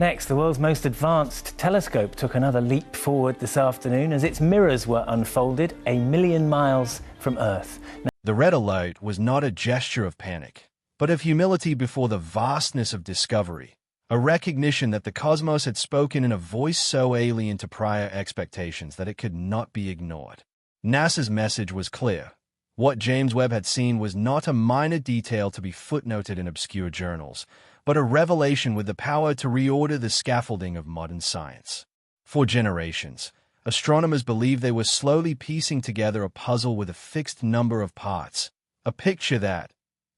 Next, the world's most advanced telescope took another leap forward this afternoon as its mirrors were unfolded 1,000,000 miles from Earth. The red alert was not a gesture of panic, but of humility before the vastness of discovery, a recognition that the cosmos had spoken in a voice so alien to prior expectations that it could not be ignored. NASA's message was clear. What James Webb had seen was not a minor detail to be footnoted in obscure journals, but a revelation with the power to reorder the scaffolding of modern science. For generations, astronomers believed they were slowly piecing together a puzzle with a fixed number of parts, a picture that,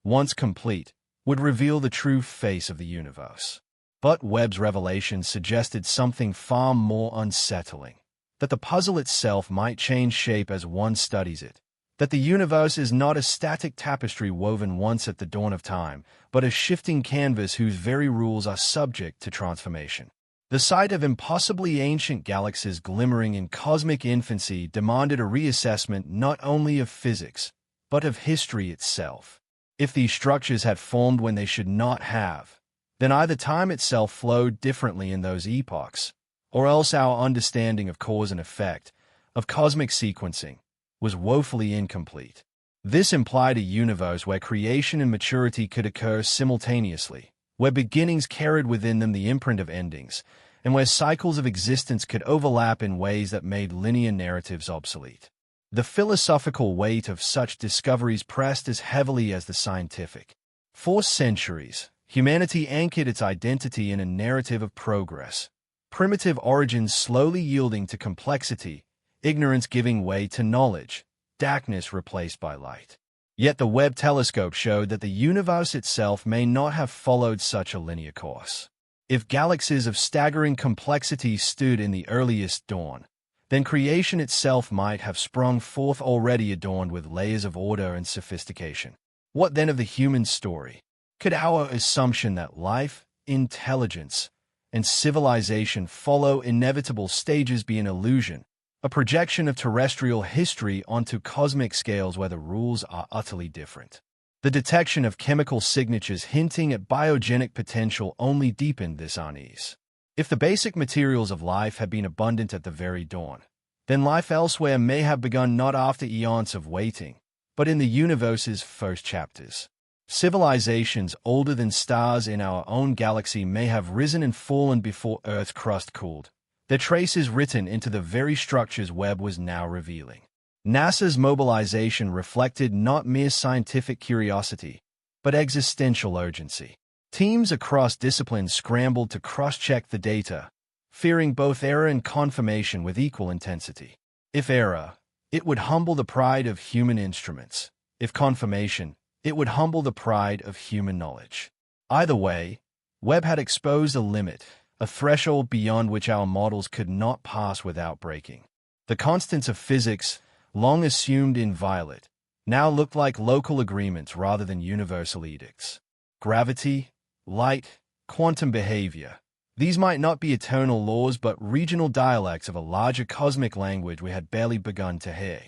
once complete, would reveal the true face of the universe. But Webb's revelation suggested something far more unsettling, that the puzzle itself might change shape as one studies it, that the universe is not a static tapestry woven once at the dawn of time, but a shifting canvas whose very rules are subject to transformation. The sight of impossibly ancient galaxies glimmering in cosmic infancy demanded a reassessment not only of physics, but of history itself. If these structures had formed when they should not have, then either time itself flowed differently in those epochs, or else our understanding of cause and effect, of cosmic sequencing, was woefully incomplete. This implied a universe where creation and maturity could occur simultaneously, where beginnings carried within them the imprint of endings, and where cycles of existence could overlap in ways that made linear narratives obsolete. The philosophical weight of such discoveries pressed as heavily as the scientific. For centuries, humanity anchored its identity in a narrative of progress, primitive origins slowly yielding to complexity, ignorance giving way to knowledge, darkness replaced by light. Yet the Webb telescope showed that the universe itself may not have followed such a linear course. If galaxies of staggering complexity stood in the earliest dawn, then creation itself might have sprung forth already adorned with layers of order and sophistication. What then of the human story? Could our assumption that life, intelligence, and civilization follow inevitable stages be an illusion, a projection of terrestrial history onto cosmic scales where the rules are utterly different? The detection of chemical signatures hinting at biogenic potential only deepened this unease. If the basic materials of life had been abundant at the very dawn, then life elsewhere may have begun not after eons of waiting, but in the universe's first chapters. Civilizations older than stars in our own galaxy may have risen and fallen before Earth's crust cooled, their traces written into the very structures Webb was now revealing. NASA's mobilization reflected not mere scientific curiosity, but existential urgency. Teams across disciplines scrambled to cross-check the data, fearing both error and confirmation with equal intensity. If error, it would humble the pride of human instruments. If confirmation, it would humble the pride of human knowledge. Either way, Webb had exposed a limit, a threshold beyond which our models could not pass without breaking. The constants of physics, long assumed inviolate, now looked like local agreements rather than universal edicts. Gravity, light, quantum behavior. These might not be eternal laws but regional dialects of a larger cosmic language we had barely begun to hear.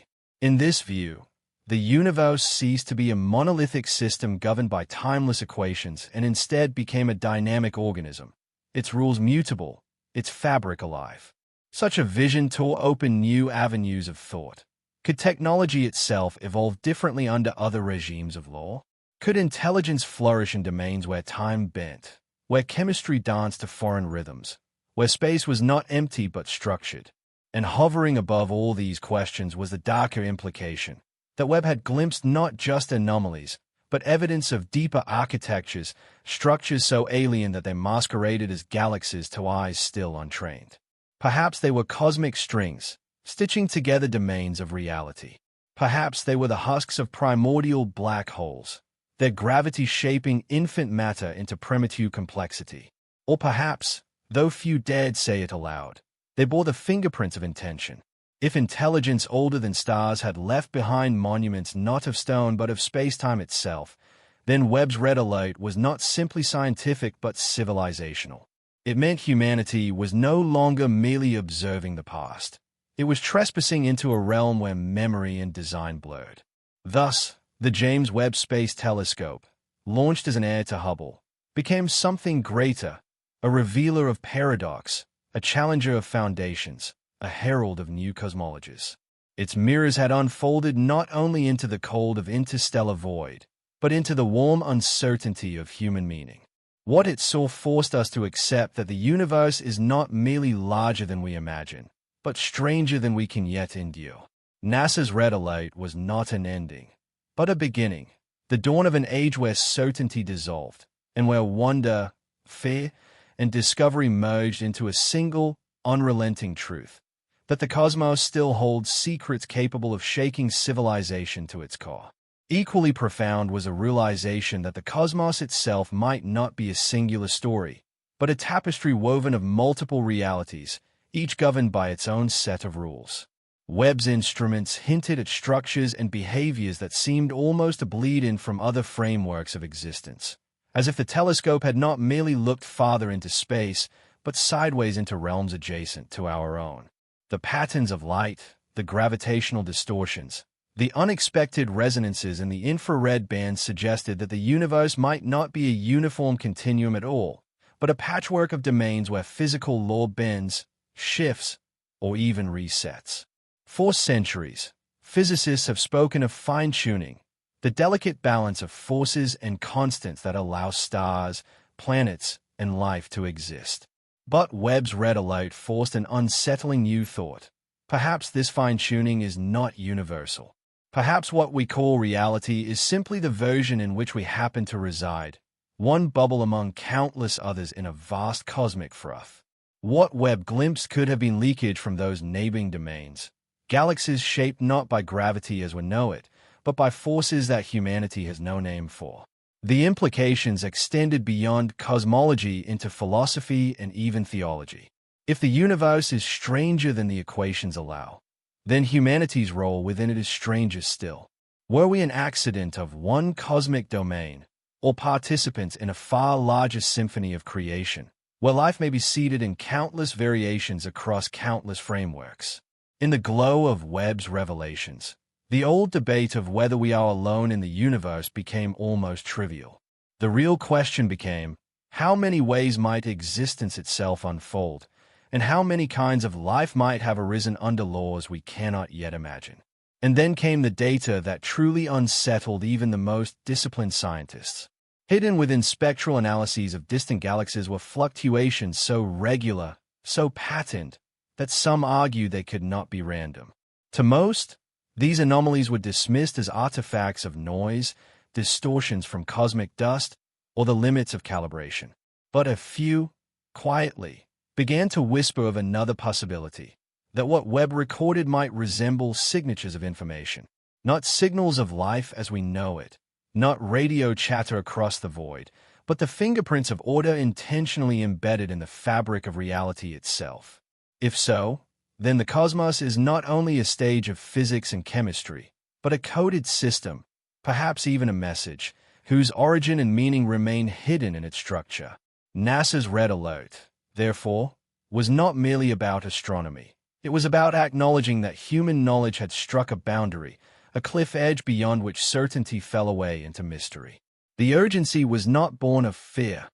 In this view, the universe ceased to be a monolithic system governed by timeless equations and instead became a dynamic organism, its rules mutable, its fabric alive. Such a vision tore open new avenues of thought. Could technology itself evolve differently under other regimes of law? Could intelligence flourish in domains where time bent, where chemistry danced to foreign rhythms, where space was not empty but structured? And hovering above all these questions was the darker implication that Webb had glimpsed not just anomalies, but evidence of deeper architectures, structures so alien that they masqueraded as galaxies to eyes still untrained. Perhaps they were cosmic strings, stitching together domains of reality. Perhaps they were the husks of primordial black holes, their gravity shaping infant matter into primitive complexity. Or perhaps, though few dared say it aloud, they bore the fingerprints of intention. If intelligence older than stars had left behind monuments not of stone but of space-time itself, then Webb's red alert was not simply scientific but civilizational. It meant humanity was no longer merely observing the past. It was trespassing into a realm where memory and design blurred. Thus, the James Webb Space Telescope, launched as an heir to Hubble, became something greater, a revealer of paradox, a challenger of foundations, a herald of new cosmologies. Its mirrors had unfolded not only into the cold of interstellar void, but into the warm uncertainty of human meaning. What it saw forced us to accept that the universe is not merely larger than we imagine, but stranger than we can yet endure. NASA's red alert was not an ending, but a beginning, the dawn of an age where certainty dissolved, and where wonder, fear, and discovery merged into a single, unrelenting truth, that the cosmos still holds secrets capable of shaking civilization to its core. Equally profound was a realization that the cosmos itself might not be a singular story, but a tapestry woven of multiple realities, each governed by its own set of rules. Webb's instruments hinted at structures and behaviors that seemed almost to bleed in from other frameworks of existence, as if the telescope had not merely looked farther into space, but sideways into realms adjacent to our own. The patterns of light, the gravitational distortions, the unexpected resonances in the infrared bands suggested that the universe might not be a uniform continuum at all, but a patchwork of domains where physical law bends, shifts, or even resets. For centuries, physicists have spoken of fine-tuning, the delicate balance of forces and constants that allow stars, planets, and life to exist. But Webb's red alert forced an unsettling new thought. Perhaps this fine-tuning is not universal. Perhaps what we call reality is simply the version in which we happen to reside, one bubble among countless others in a vast cosmic froth. What Webb glimpsed could have been leakage from those neighboring domains, galaxies shaped not by gravity as we know it, but by forces that humanity has no name for. The implications extended beyond cosmology into philosophy and even theology. If the universe is stranger than the equations allow, then humanity's role within it is stranger still. Were we an accident of one cosmic domain, or participants in a far larger symphony of creation, where life may be seated in countless variations across countless frameworks? In the glow of Webb's revelations, the old debate of whether we are alone in the universe became almost trivial. The real question became, how many ways might existence itself unfold, and how many kinds of life might have arisen under laws we cannot yet imagine? And then came the data that truly unsettled even the most disciplined scientists. Hidden within spectral analyses of distant galaxies were fluctuations so regular, so patent, that some argued they could not be random. To most, these anomalies were dismissed as artifacts of noise, distortions from cosmic dust, or the limits of calibration. But a few, quietly, began to whisper of another possibility, that what Webb recorded might resemble signatures of information, not signals of life as we know it, not radio chatter across the void, but the fingerprints of order intentionally embedded in the fabric of reality itself. If so, then the cosmos is not only a stage of physics and chemistry, but a coded system, perhaps even a message, whose origin and meaning remain hidden in its structure. NASA's red alert, therefore, was not merely about astronomy. It was about acknowledging that human knowledge had struck a boundary, a cliff edge beyond which certainty fell away into mystery. The urgency was not born of fear,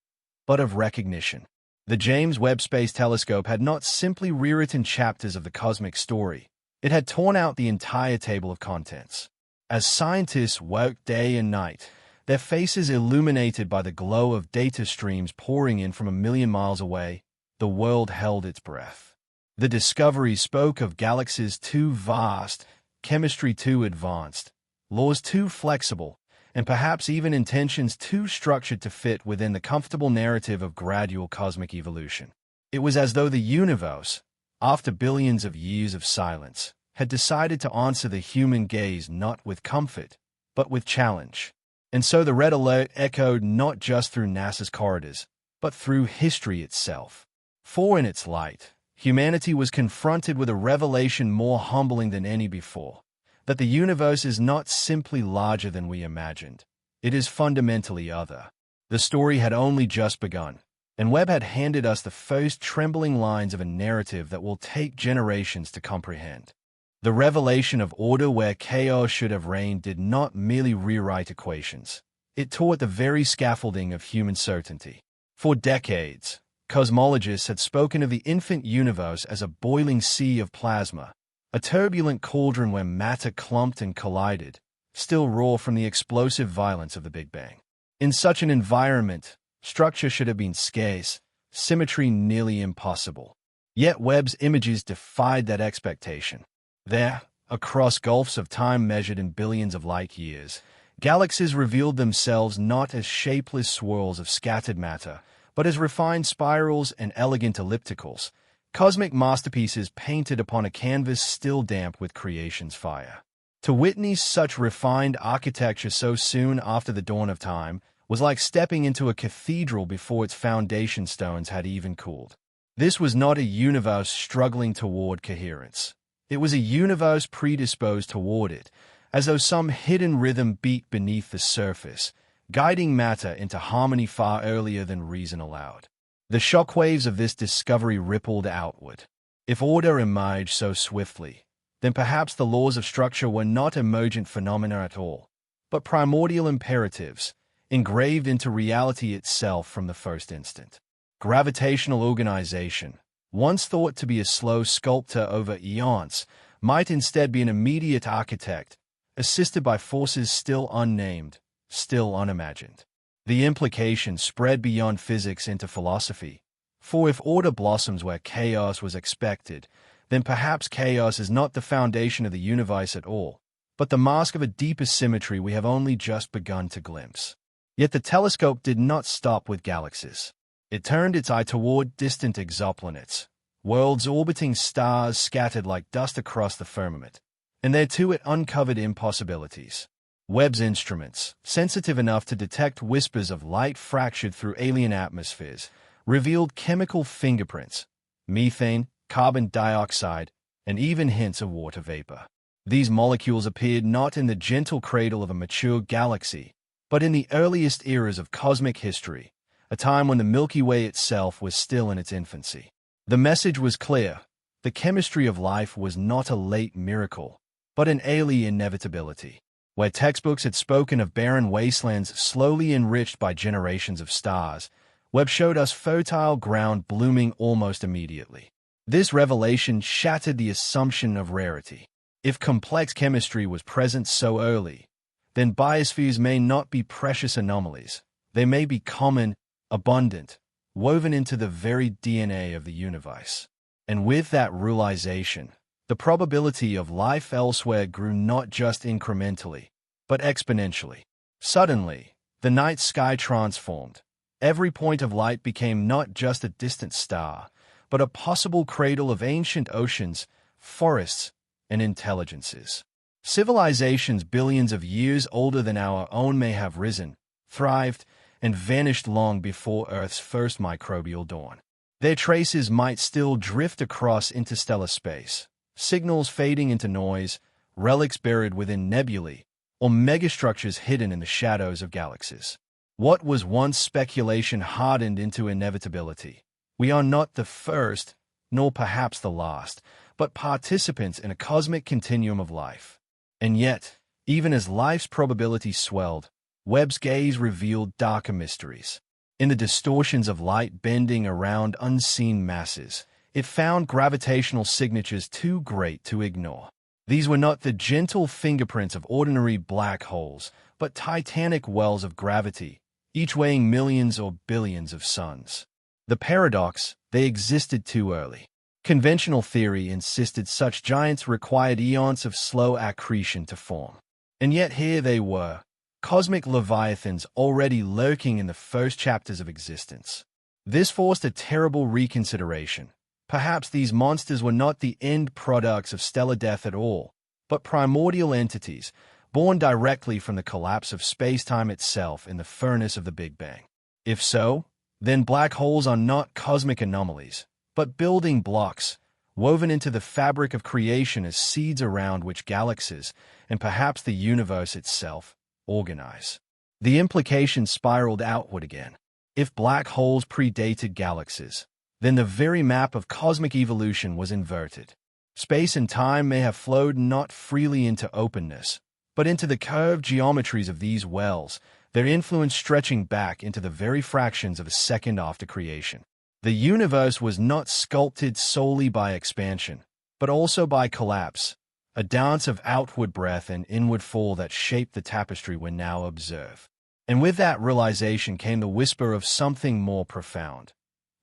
but of recognition. The James Webb Space Telescope had not simply rewritten chapters of the cosmic story. It had torn out the entire table of contents. As scientists worked day and night, their faces illuminated by the glow of data streams pouring in from a million miles away, the world held its breath. The discovery spoke of galaxies too vast, chemistry too advanced, laws too flexible, and perhaps even intentions too structured to fit within the comfortable narrative of gradual cosmic evolution. It was as though the universe, after billions of years of silence, had decided to answer the human gaze not with comfort, but with challenge. And so the red alert echoed not just through NASA's corridors, but through history itself. For in its light, humanity was confronted with a revelation more humbling than any before, that the universe is not simply larger than we imagined. It is fundamentally other. The story had only just begun, and Webb had handed us the first trembling lines of a narrative that will take generations to comprehend. The revelation of order where chaos should have reigned did not merely rewrite equations. It tore at the very scaffolding of human certainty. For decades, cosmologists had spoken of the infant universe as a boiling sea of plasma, a turbulent cauldron where matter clumped and collided, still raw from the explosive violence of the Big Bang. In such an environment, structure should have been scarce, symmetry nearly impossible. Yet Webb's images defied that expectation. There, across gulfs of time measured in billions of light years, galaxies revealed themselves not as shapeless swirls of scattered matter, but as refined spirals and elegant ellipticals, cosmic masterpieces painted upon a canvas still damp with creation's fire. To witness such refined architecture so soon after the dawn of time was like stepping into a cathedral before its foundation stones had even cooled. This was not a universe struggling toward coherence. It was a universe predisposed toward it, as though some hidden rhythm beat beneath the surface, guiding matter into harmony far earlier than reason allowed. The shockwaves of this discovery rippled outward. If order emerged so swiftly, then perhaps the laws of structure were not emergent phenomena at all, but primordial imperatives, engraved into reality itself from the first instant. Gravitational organization, once thought to be a slow sculptor over eons, might instead be an immediate architect, assisted by forces still unnamed, still unimagined. The implications spread beyond physics into philosophy, for if order blossoms where chaos was expected, then perhaps chaos is not the foundation of the universe at all, but the mask of a deeper symmetry we have only just begun to glimpse. Yet the telescope did not stop with galaxies. It turned its eye toward distant exoplanets, worlds orbiting stars scattered like dust across the firmament, and there too it uncovered impossibilities. Webb's instruments, sensitive enough to detect whispers of light fractured through alien atmospheres, revealed chemical fingerprints, methane, carbon dioxide, and even hints of water vapor. These molecules appeared not in the gentle cradle of a mature galaxy, but in the earliest eras of cosmic history, a time when the Milky Way itself was still in its infancy. The message was clear. The chemistry of life was not a late miracle, but an early inevitability. Where textbooks had spoken of barren wastelands slowly enriched by generations of stars, Webb showed us fertile ground blooming almost immediately. This revelation shattered the assumption of rarity. If complex chemistry was present so early, then biospheres may not be precious anomalies. They may be common, abundant, woven into the very DNA of the universe. And with that realization, the probability of life elsewhere grew not just incrementally, but exponentially. Suddenly, the night sky transformed. Every point of light became not just a distant star, but a possible cradle of ancient oceans, forests, and intelligences. Civilizations billions of years older than our own may have risen, thrived, and vanished long before Earth's first microbial dawn. Their traces might still drift across interstellar space, signals fading into noise, relics buried within nebulae, or megastructures hidden in the shadows of galaxies. What was once speculation hardened into inevitability. We are not the first, nor perhaps the last, but participants in a cosmic continuum of life. And yet, even as life's probability swelled, Webb's gaze revealed darker mysteries. In the distortions of light bending around unseen masses, it found gravitational signatures too great to ignore. These were not the gentle fingerprints of ordinary black holes, but titanic wells of gravity, each weighing millions or billions of suns. The paradox, they existed too early. Conventional theory insisted such giants required eons of slow accretion to form. And yet here they were, cosmic leviathans already lurking in the first chapters of existence. This forced a terrible reconsideration. Perhaps these monsters were not the end products of stellar death at all, but primordial entities, born directly from the collapse of space-time itself in the furnace of the Big Bang. If so, then black holes are not cosmic anomalies, but building blocks, woven into the fabric of creation as seeds around which galaxies, and perhaps the universe itself, organize. The implications spiraled outward again. If black holes predated galaxies, then the very map of cosmic evolution was inverted. Space and time may have flowed not freely into openness, but into the curved geometries of these wells, their influence stretching back into the very fractions of a second after creation. The universe was not sculpted solely by expansion, but also by collapse, a dance of outward breath and inward fall that shaped the tapestry we now observe. And with that realization came the whisper of something more profound.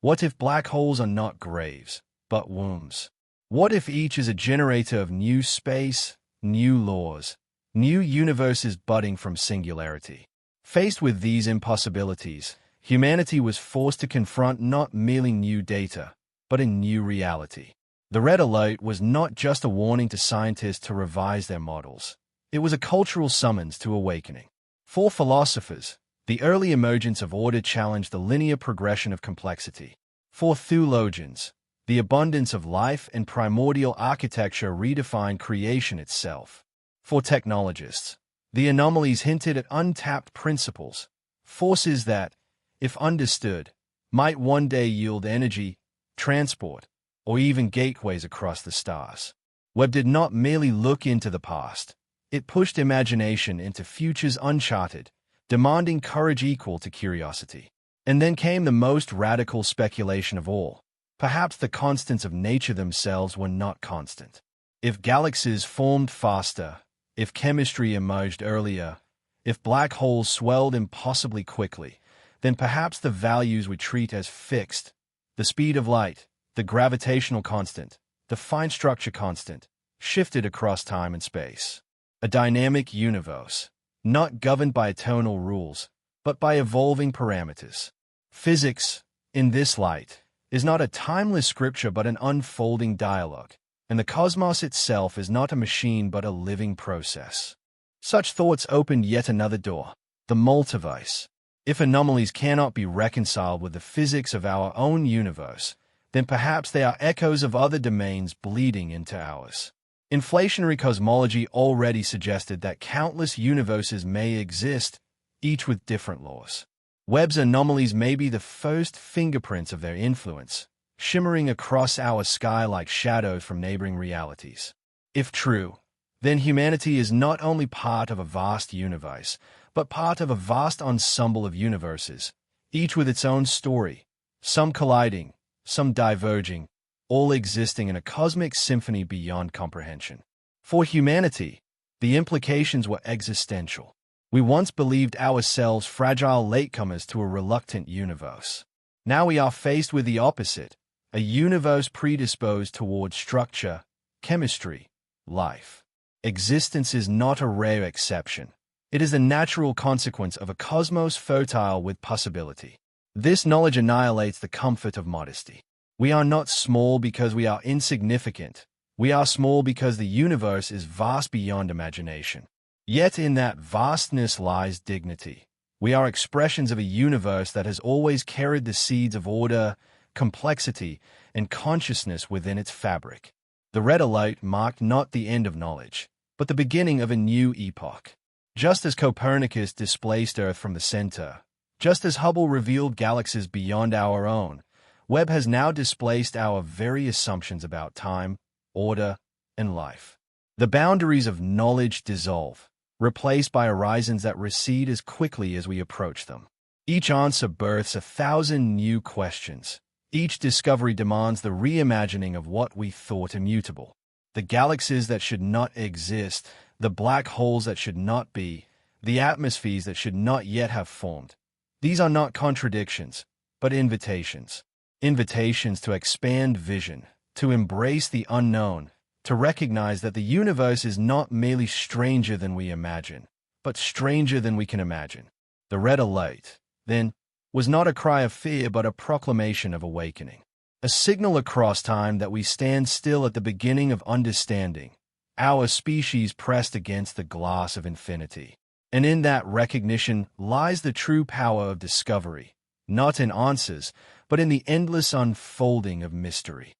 What if black holes are not graves, but wombs? What if each is a generator of new space, new laws, new universes budding from singularity? Faced with these impossibilities, humanity was forced to confront not merely new data, but a new reality. The red alert was not just a warning to scientists to revise their models. It was a cultural summons to awakening. For philosophers, the early emergence of order challenged the linear progression of complexity. For theologians, the abundance of life and primordial architecture redefined creation itself. For technologists, the anomalies hinted at untapped principles, forces that, if understood, might one day yield energy, transport, or even gateways across the stars. Webb did not merely look into the past. It pushed imagination into futures uncharted, demanding courage equal to curiosity. And then came the most radical speculation of all. Perhaps the constants of nature themselves were not constant. If galaxies formed faster, if chemistry emerged earlier, if black holes swelled impossibly quickly, then perhaps the values we treat as fixed, the speed of light, the gravitational constant, the fine structure constant, shifted across time and space. A dynamic universe, not governed by eternal rules, but by evolving parameters. Physics, in this light, is not a timeless scripture but an unfolding dialogue, and the cosmos itself is not a machine but a living process. Such thoughts opened yet another door, the multiverse. If anomalies cannot be reconciled with the physics of our own universe, then perhaps they are echoes of other domains bleeding into ours. Inflationary cosmology already suggested that countless universes may exist, each with different laws. Webb's anomalies may be the first fingerprints of their influence, shimmering across our sky like shadows from neighboring realities. If true, then humanity is not only part of a vast universe, but part of a vast ensemble of universes, each with its own story, some colliding, some diverging, all existing in a cosmic symphony beyond comprehension. For humanity, the implications were existential. We once believed ourselves fragile latecomers to a reluctant universe. Now we are faced with the opposite, a universe predisposed toward structure, chemistry, life. Existence is not a rare exception. It is the natural consequence of a cosmos fertile with possibility. This knowledge annihilates the comfort of modesty. We are not small because we are insignificant. We are small because the universe is vast beyond imagination. Yet in that vastness lies dignity. We are expressions of a universe that has always carried the seeds of order, complexity, and consciousness within its fabric. The red alert marked not the end of knowledge, but the beginning of a new epoch. Just as Copernicus displaced Earth from the center, just as Hubble revealed galaxies beyond our own, Webb has now displaced our very assumptions about time, order, and life. The boundaries of knowledge dissolve, replaced by horizons that recede as quickly as we approach them. Each answer births 1,000 new questions. Each discovery demands the reimagining of what we thought immutable. The galaxies that should not exist, the black holes that should not be, the atmospheres that should not yet have formed. These are not contradictions, but invitations. Invitations to expand vision, to embrace the unknown, to recognize that the universe is not merely stranger than we imagine, but stranger than we can imagine. The red alert, then, was not a cry of fear but a proclamation of awakening. A signal across time that we stand still at the beginning of understanding, our species pressed against the glass of infinity. And in that recognition lies the true power of discovery, not in answers, but in the endless unfolding of mystery.